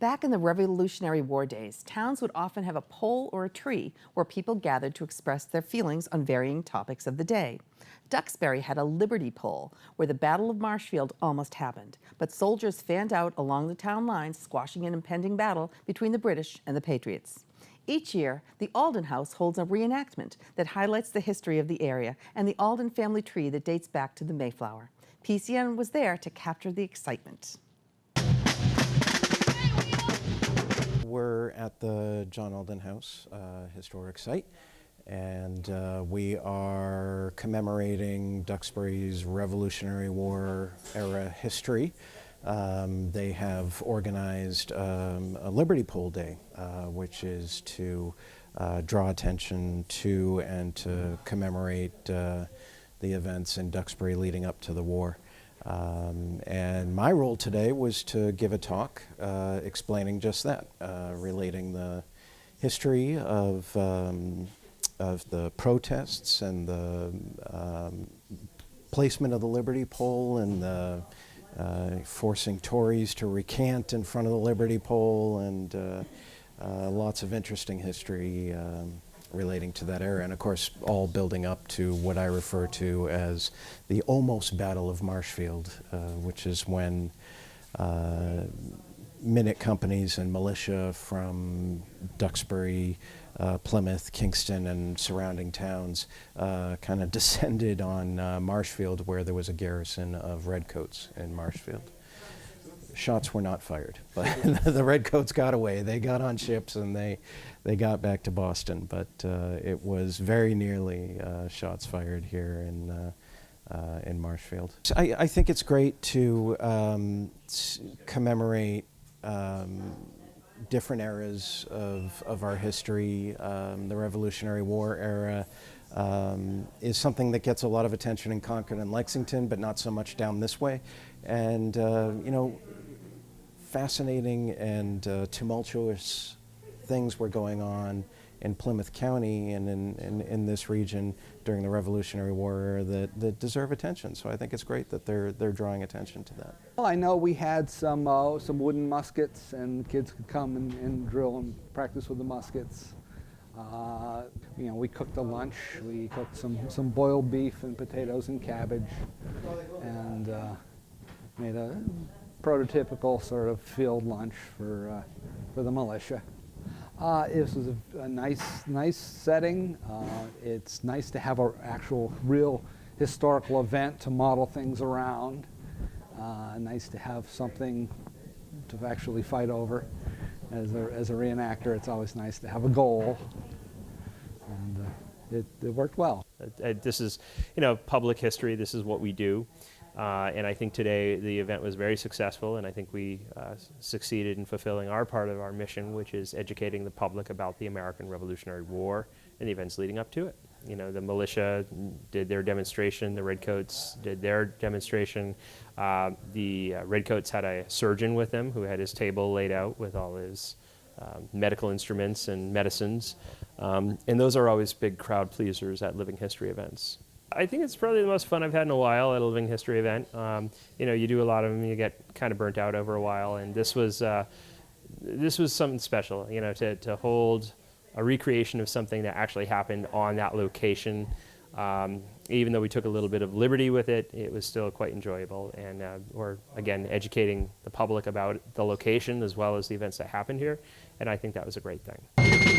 Back in the Revolutionary War days, towns would often have a pole or a tree where people gathered to express their feelings on varying topics of the day. Duxbury had a Liberty Pole where the Battle of Marshfield almost happened, but soldiers fanned out along the town lines, squashing an impending battle between the British and the Patriots. Each year, the Alden House holds a reenactment that highlights the history of the area and the Alden family tree that dates back to the Mayflower. PCN was there to capture the excitement. We're at the John Alden House historic site, and we are commemorating Duxbury's Revolutionary War era history. They have organized a Liberty Pole Day, which is to draw attention to and to commemorate the events in Duxbury leading up to the war. And my role today was to give a talk explaining just that, relating the history of the protests and the placement of the Liberty Pole and the forcing Tories to recant in front of the Liberty Pole, and lots of interesting history relating to that era, and of course all building up to what I refer to as the almost Battle of Marshfield, which is when minute companies and militia from Duxbury, Plymouth, Kingston, and surrounding towns kind of descended on Marshfield, where there was a garrison of redcoats in Marshfield. Shots were not fired, but the redcoats got away. They got on ships and they got back to Boston, but it was very nearly shots fired here in Marshfield. I think it's great to commemorate different eras of our history. The Revolutionary War era is something that gets a lot of attention in Concord and Lexington, but not so much down this way. And you know, fascinating and tumultuous things were going on in Plymouth County and in this region during the Revolutionary War era that deserve attention. So I think it's great that they're drawing attention to that. Well, I know we had some wooden muskets, and kids could come and drill and practice with the muskets. You know, we cooked a lunch. We cooked some boiled beef and potatoes and cabbage, and made a prototypical sort of field lunch for the militia. This was a nice setting. It's nice to have an actual real historical event to model things around. Nice to have something to actually fight over. As a reenactor, it's always nice to have a goal, and it worked well. This is, you know, public history. This is what we do. And I think today the event was very successful, and I think we succeeded in fulfilling our part of our mission, which is educating the public about the American Revolutionary War and the events leading up to it. You know, the militia did their demonstration, the Redcoats did their demonstration. The Redcoats had a surgeon with them who had his table laid out with all his medical instruments and medicines. And those are always big crowd pleasers at living history events. I think it's probably the most fun I've had in a while at a living history event. You know, you do a lot of them, you get kind of burnt out over a while, and this was something special. You know, to hold a recreation of something that actually happened on that location. Even though we took a little bit of liberty with it, it was still quite enjoyable. And we're again educating the public about the location as well as the events that happened here, and I think that was a great thing.